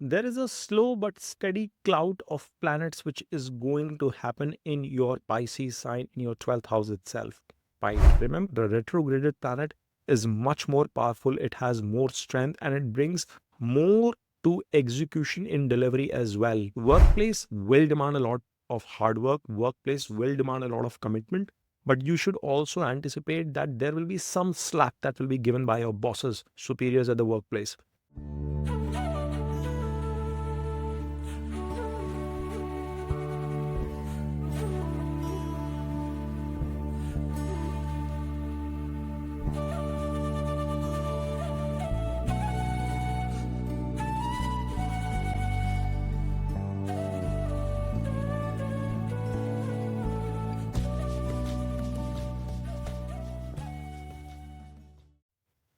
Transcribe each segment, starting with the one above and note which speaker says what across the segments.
Speaker 1: there is a slow but steady cloud of planets which is going to happen in your Pisces sign in your 12th house itself. Remember, the retrograded planet is much more powerful, it has more strength, and it brings more to execution in delivery as well. Workplace will demand a lot of hard work, workplace will demand a lot of commitment, but you should also anticipate that there will be some slack that will be given by your bosses, superiors at the workplace.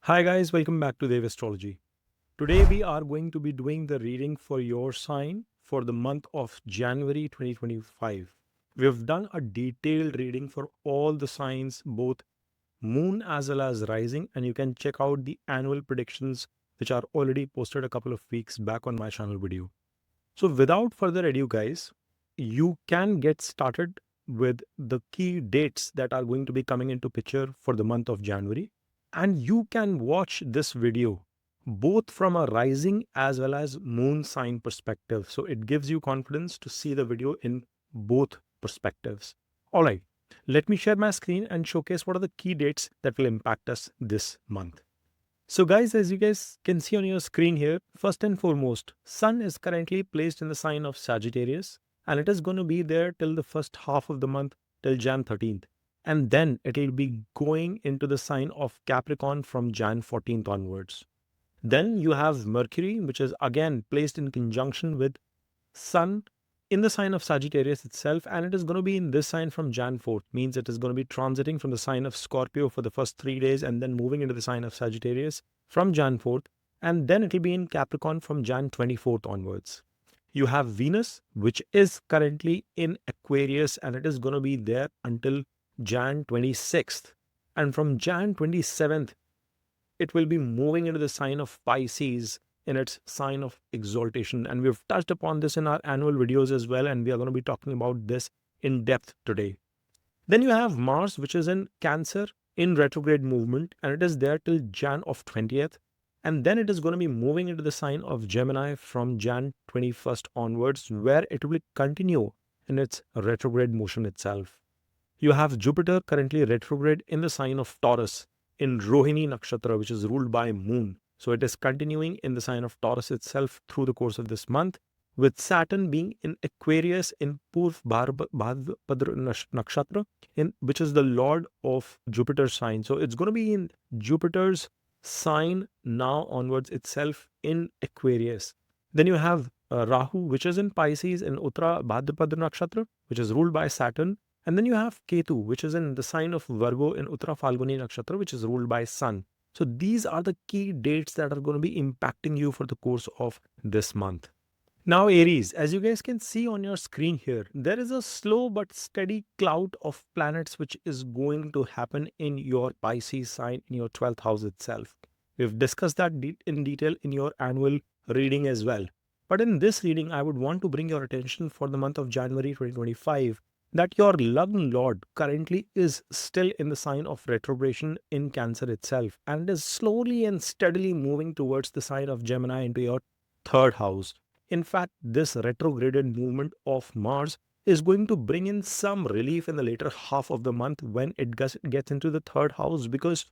Speaker 1: Hi guys, welcome back to the Astrology. Today we are going to be doing the reading for your sign for the month of January 2025. We have done a detailed reading for all the signs, both moon as well as rising, and you can check out the annual predictions which are already posted a couple of weeks back on my channel video. So without further ado guys, you can get started with the key dates that are going to be coming into picture for the month of January. And you can watch this video both from a rising as well as moon sign perspective. So it gives you confidence to see the video in both perspectives. All right, let me share my screen and showcase what are the key dates that will impact us this month. So guys, as you guys can see on your screen here, first and foremost, Sun is currently placed in the sign of Sagittarius, and it is going to be there till the first half of the month, till Jan 13th. And then it will be going into the sign of Capricorn from Jan 14th onwards. Then you have Mercury, which is again placed in conjunction with Sun in the sign of Sagittarius itself, and it is going to be in this sign from Jan 4th, means it is going to be transiting from the sign of Scorpio for the first 3 days and then moving into the sign of Sagittarius from Jan 4th, and then it will be in Capricorn from Jan 24th onwards. You have Venus, which is currently in Aquarius, and it is going to be there until Jan 26th, and from Jan 27th it will be moving into the sign of Pisces in its sign of exaltation, and we've touched upon this in our annual videos as well, and we are going to be talking about this in depth today. Then you have Mars, which is in Cancer in retrograde movement, and it is there till Jan of 20th, and then it is going to be moving into the sign of Gemini from Jan 21st onwards, where it will continue in its retrograde motion itself. You have Jupiter currently retrograde in the sign of Taurus in Rohini Nakshatra, which is ruled by Moon. So it is continuing in the sign of Taurus itself through the course of this month, with Saturn being in Aquarius in Purv Bhadrapada Nakshatra, which is the lord of Jupiter's sign. So it's going to be in Jupiter's sign now onwards itself in Aquarius. Then you have Rahu, which is in Pisces in Uttara Bhadrapada Nakshatra, which is ruled by Saturn. And then you have Ketu, which is in the sign of Virgo in Uttara Phalguni Nakshatra, which is ruled by Sun. So these are the key dates that are going to be impacting you for the course of this month. Now Aries, as you guys can see on your screen here, there is a slow but steady cloud of planets which is going to happen in your Pisces sign in your 12th house itself. We've discussed that in detail in your annual reading as well. But in this reading, I would want to bring your attention for the month of January 2025 that your Lagna Lord currently is still in the sign of retrogression in Cancer itself and is slowly and steadily moving towards the sign of Gemini into your 3rd house. In fact, this retrograded movement of Mars is going to bring in some relief in the later half of the month when it gets into the 3rd house, because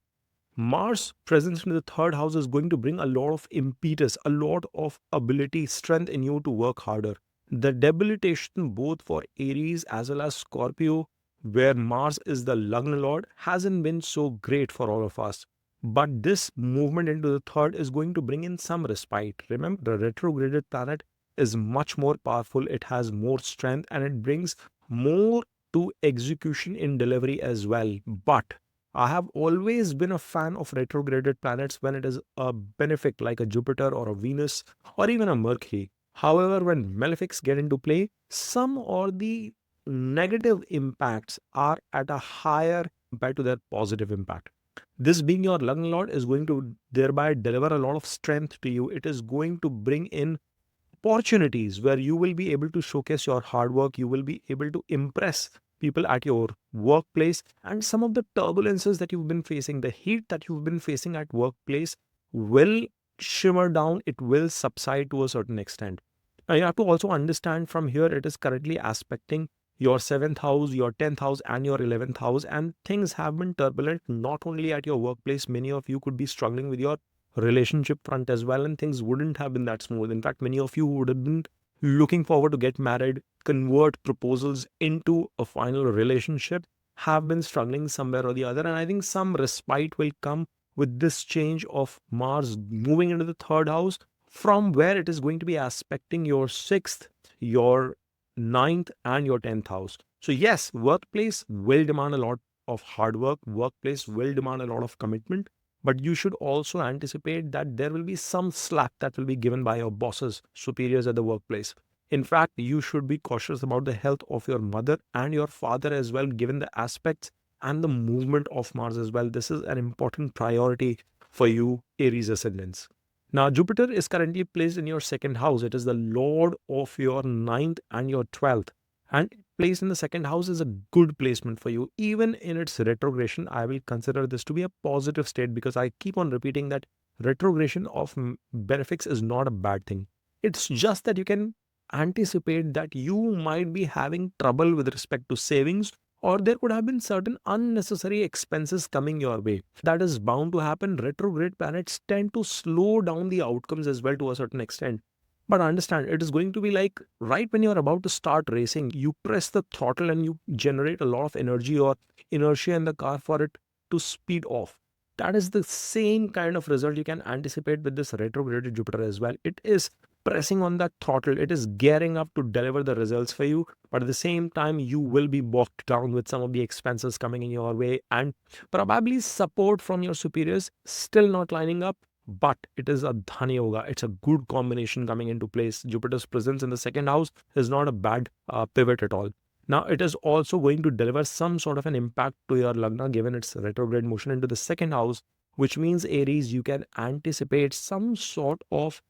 Speaker 1: Mars presence in the 3rd house is going to bring a lot of impetus, a lot of ability, strength in you to work harder. The debilitation both for Aries as well as Scorpio, where Mars is the Lagna Lord, hasn't been so great for all of us. But this movement into the 3rd is going to bring in some respite. Remember, the retrograded planet is much more powerful. It has more strength and it brings more to execution in delivery as well. But I have always been a fan of retrograded planets when it is a benefic like a Jupiter or a Venus or even a Mercury. However, when malefics get into play, some or the negative impacts are at a higher compared to their positive impact. This being your Lagna Lord is going to thereby deliver a lot of strength to you. It is going to bring in opportunities where you will be able to showcase your hard work, you will be able to impress people at your workplace, and some of the turbulences that you've been facing, the heat that you've been facing at workplace will shimmer down, it will subside to a certain extent. Now, you have to also understand from here it is currently aspecting your 7th house, your 10th house, and your 11th house, and things have been turbulent not only at your workplace. Many of you could be struggling with your relationship front as well, and things wouldn't have been that smooth. In fact, many of you would have been looking forward to get married, convert proposals into a final relationship, have been struggling somewhere or the other. And I think some respite will come with this change of Mars moving into the 3rd house, from where it is going to be aspecting your 6th, your 9th, and your 10th house. So yes, workplace will demand a lot of hard work, workplace will demand a lot of commitment, but you should also anticipate that there will be some slack that will be given by your bosses, superiors at the workplace. In fact, you should be cautious about the health of your mother and your father as well, given the aspects and the movement of Mars as well. This is an important priority for you, Aries ascendants. Now, Jupiter is currently placed in your 2nd house. It is the lord of your 9th and your 12th. And placed in the 2nd house is a good placement for you. Even in its retrogression, I will consider this to be a positive state, because I keep on repeating that retrogression of benefics is not a bad thing. It's just that you can anticipate that you might be having trouble with respect to savings, or there could have been certain unnecessary expenses coming your way. That is bound to happen. Retrograde planets tend to slow down the outcomes as well to a certain extent. But understand, it is going to be like right when you're about to start racing, you press the throttle and you generate a lot of energy or inertia in the car for it to speed off. That is the same kind of result you can anticipate with this retrograde Jupiter as well. It is pressing on that throttle, it is gearing up to deliver the results for you, but at the same time you will be bogged down with some of the expenses coming in your way, and probably support from your superiors still not lining up. But it is a dhani yoga, it's a good combination coming into place. Jupiter's presence in the 2nd house is not a bad pivot at all. Now, it is also going to deliver some sort of an impact to your Lagna given its retrograde motion into the 2nd house, which means Aries, you can anticipate some sort of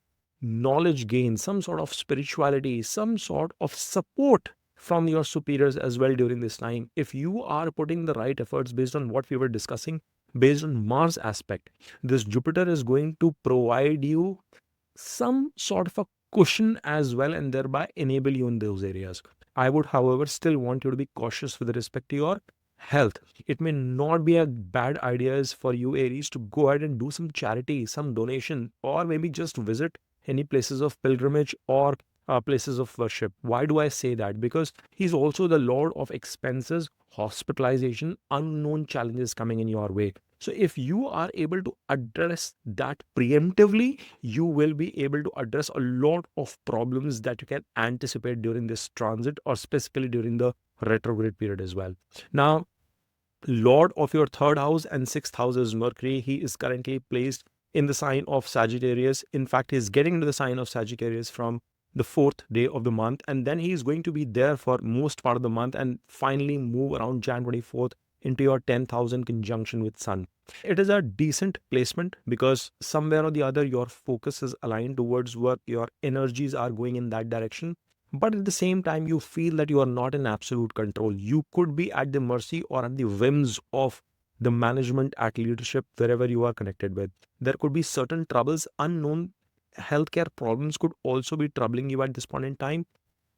Speaker 1: knowledge gain, some sort of spirituality, some sort of support from your superiors as well during this time. If you are putting the right efforts based on what we were discussing, based on Mars aspect, this Jupiter is going to provide you some sort of a cushion as well, and thereby enable you in those areas. I would, however, still want you to be cautious with respect to your health. It may not be a bad idea for you, Aries, to go ahead and do some charity, some donation, or maybe just visit any places of pilgrimage or places of worship. Why do I say that? Because he's also the lord of expenses, hospitalization, unknown challenges coming in your way. So if you are able to address that preemptively, you will be able to address a lot of problems that you can anticipate during this transit, or specifically during the retrograde period as well. Now, lord of your 3rd house and 6th house is Mercury. He is currently placed in the sign of Sagittarius. In fact, he's getting into the sign of Sagittarius from the 4th day of the month, and then he is going to be there for most part of the month and finally move around Jan 24th into your 10th house in conjunction with Sun. It is a decent placement because somewhere or the other your focus is aligned towards work, your energies are going in that direction. But at the same time, you feel that you are not in absolute control. You could be at the mercy or at the whims of the management at leadership wherever you are connected with. There could be certain troubles, unknown healthcare problems could also be troubling you at this point in time.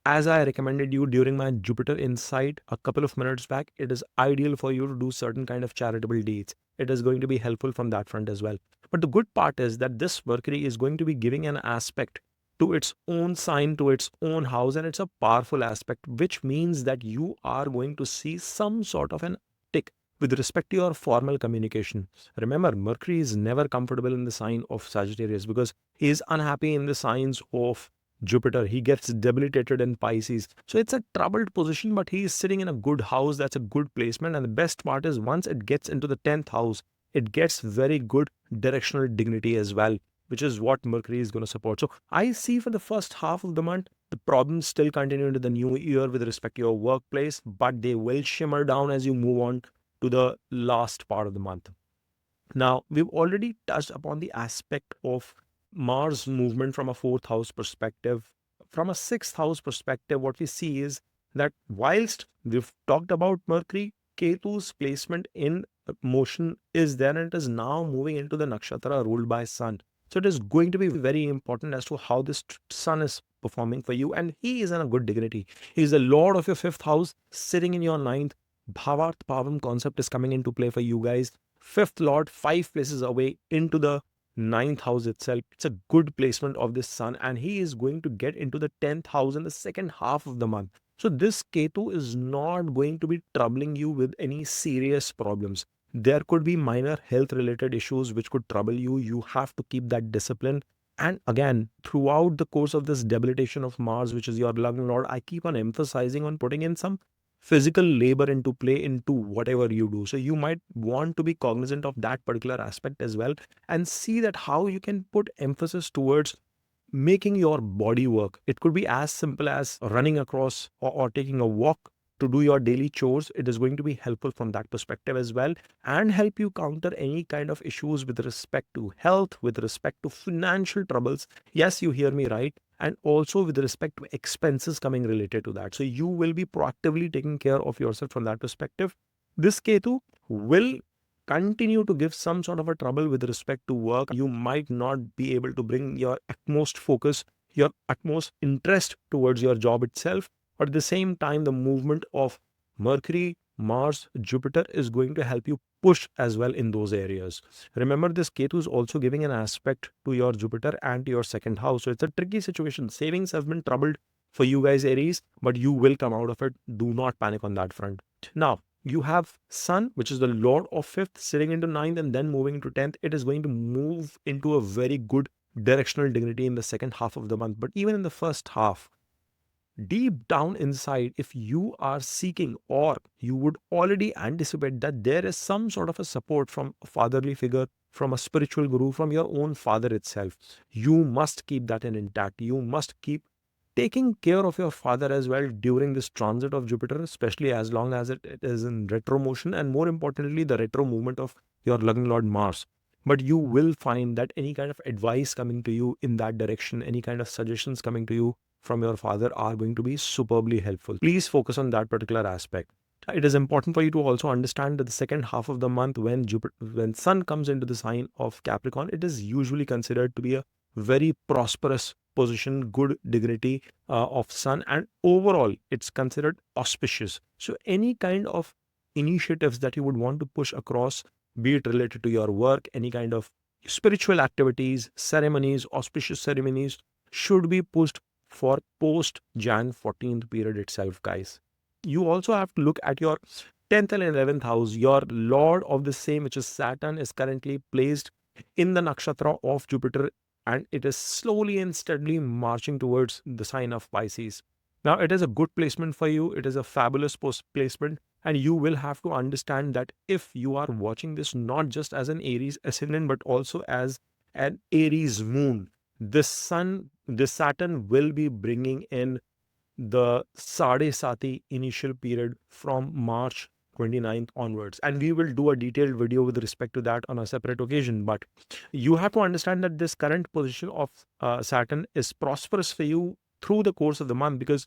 Speaker 1: As I recommended you during my Jupiter Insight a couple of minutes back, it is ideal for you to do certain kind of charitable deeds. It is going to be helpful from that front as well. But the good part is that this Mercury is going to be giving an aspect to its own sign, to its own house, and it's a powerful aspect, which means that you are going to see some sort of an tick with respect to your formal communication. Remember, Mercury is never comfortable in the sign of Sagittarius because he is unhappy in the signs of Jupiter. He gets debilitated in Pisces. So it's a troubled position, but he is sitting in a good house. That's a good placement. And the best part is once it gets into the 10th house, it gets very good directional dignity as well, which is what Mercury is going to support. So I see for the first half of the month, the problems still continue into the new year with respect to your workplace, but they will shimmer down as you move on to the last part of the month. Now, we've already touched upon the aspect of Mars movement from a 4th house perspective from a sixth house perspective, what we see is that whilst we've talked about Mercury, Ketu's placement in motion is there, and it is now moving into the nakshatra ruled by Sun. So it is going to be very important as to how this Sun is performing for you, and he is in a good dignity. He is the lord of your fifth house, sitting in your ninth. Bhavart Pavam concept is coming into play for you guys. Fifth lord, 5 places away into the ninth house itself. It's a good placement of this Sun, and he is going to get into the 10th house in the second half of the month. So this Ketu is not going to be troubling you with any serious problems. There could be minor health related issues which could trouble you. You have to keep that discipline. And again, throughout the course of this debilitation of Mars, which is your Lagna Lord, I keep on emphasizing on putting in some physical labor into play into whatever you do. So you might want to be cognizant of that particular aspect as well, and see that how you can put emphasis towards making your body work. It could be as simple as running across or taking a walk to do your daily chores. It is going to be helpful from that perspective as well, and help you counter any kind of issues with respect to health, with respect to financial troubles. Yes, you hear me right. And also with respect to expenses coming related to that. So you will be proactively taking care of yourself from that perspective. This Ketu will continue to give some sort of a trouble with respect to work. You might not be able to bring your utmost focus, your utmost interest towards your job itself. But at the same time, the movement of Mercury, Mars, Jupiter is going to help you push as well in those areas. Remember, this Ketu is also giving an aspect to your Jupiter and to your second house. So it's a tricky situation. Savings have been troubled for you guys, Aries, but you will come out of it. Do not panic on that front. Now, you have Sun, which is the lord of fifth, sitting into ninth and then moving into 10th. It is going to move into a very good directional dignity in the second half of the month. But even in the first half, deep down inside, if you are seeking, or you would already anticipate that there is some sort of a support from a fatherly figure, from a spiritual guru, from your own father itself, you must keep that in intact. You must keep taking care of your father as well during this transit of Jupiter, especially as long as it is in retro motion, and more importantly, the retro movement of your Lagna Lord Mars. But you will find that any kind of advice coming to you in that direction, any kind of suggestions coming to you from your father are going to be superbly helpful. Please focus on that particular aspect. It is important for you to also understand that the second half of the month, when Sun comes into the sign of Capricorn, it is usually considered to be a very prosperous position, good dignity of Sun, and overall it's considered auspicious. So any kind of initiatives that you would want to push across, be it related to your work, any kind of spiritual activities, ceremonies, auspicious ceremonies, should be pushed for post Jan 14th period itself, guys. You also have to look at your 10th and 11th house. Your lord of the same, which is Saturn, is currently placed in the nakshatra of Jupiter, and it is slowly and steadily marching towards the sign of Pisces. Now, it is a good placement for you. It is a fabulous placement, and you will have to understand that if you are watching this not just as an Aries ascendant, but also as an Aries moon, this Saturn will be bringing in the Sade Sati initial period from March 29th onwards. And we will do a detailed video with respect to that on a separate occasion. But you have to understand that this current position of Saturn is prosperous for you through the course of the month, because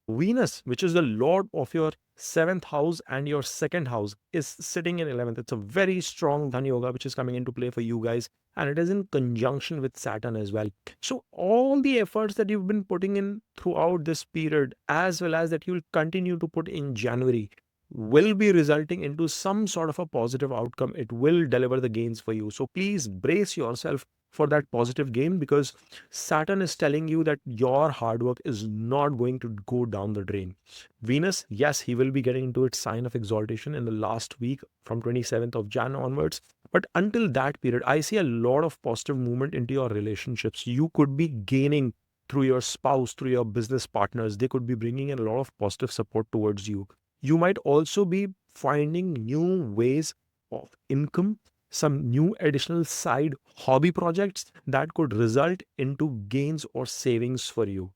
Speaker 1: Venus, which is the lord of your 7th house and your second house, is sitting in 11th. It's a very strong Dhan Yoga which is coming into play for you guys, and it is in conjunction with Saturn as well. So all the efforts that you've been putting in throughout this period, as well as that you'll continue to put in January, will be resulting into some sort of a positive outcome. It will deliver the gains for you. So please brace yourself for that positive gain, because Saturn is telling you that your hard work is not going to go down the drain. Venus, yes, he will be getting into its sign of exaltation in the last week from 27th of Jan onwards. But until that period, I see a lot of positive movement into your relationships. You could be gaining through your spouse, through your business partners. They could be bringing in a lot of positive support towards you. You might also be finding new ways of income, some new additional side hobby projects that could result into gains or savings for you.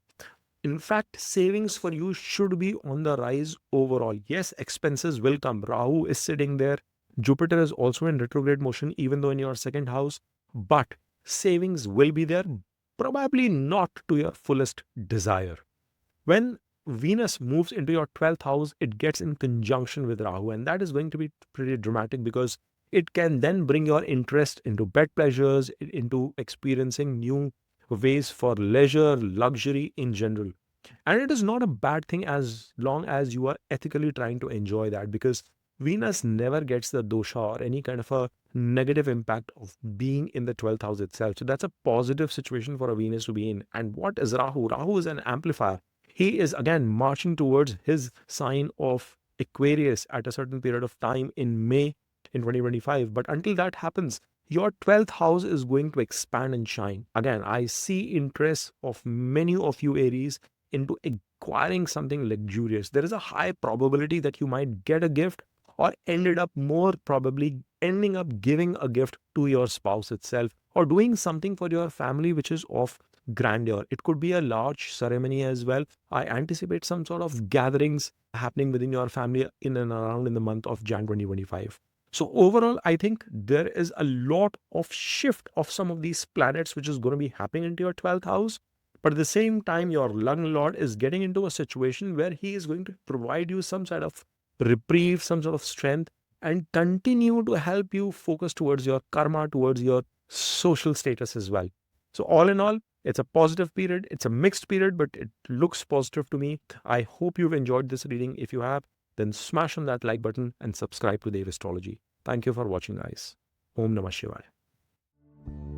Speaker 1: In fact, savings for you should be on the rise overall. Yes, expenses will come. Rahu is sitting there. Jupiter is also in retrograde motion, even though in your second house, but savings will be there. probably not to your fullest desire. When Venus moves into your 12th house, it gets in conjunction with Rahu, and that is going to be pretty dramatic because it can then bring your interest into bed pleasures, into experiencing new ways for leisure, luxury in general. And it is not a bad thing as long as you are ethically trying to enjoy that, because Venus never gets the dosha or any kind of a negative impact of being in the 12th house itself. So that's a positive situation for a Venus to be in. And what is Rahu? Rahu is an amplifier. He is again marching towards his sign of Aquarius at a certain period of time in May in 2025. But until that happens, your 12th house is going to expand and shine. Again, I see interest of many of you Aries into acquiring something luxurious. There is a high probability that you might get a gift, or ended up more probably ending up giving a gift to your spouse itself, or doing something for your family which is of grandeur. It could be a large ceremony as well. I anticipate some sort of gatherings happening within your family in and around in the month of Jan 2025. So overall, I think there is a lot of shift of some of these planets which is going to be happening into your 12th house. But at the same time, your lung lord is getting into a situation where he is going to provide you some sort of reprieve, some sort of strength, and continue to help you focus towards your karma, towards your social status as well. So all in all, it's a positive period. It's a mixed period, but it looks positive to me. I hope you've enjoyed this reading. If you have, then smash on that like button and subscribe to Dev Astrology. Thank you for watching, guys. Om Namah Shivaya.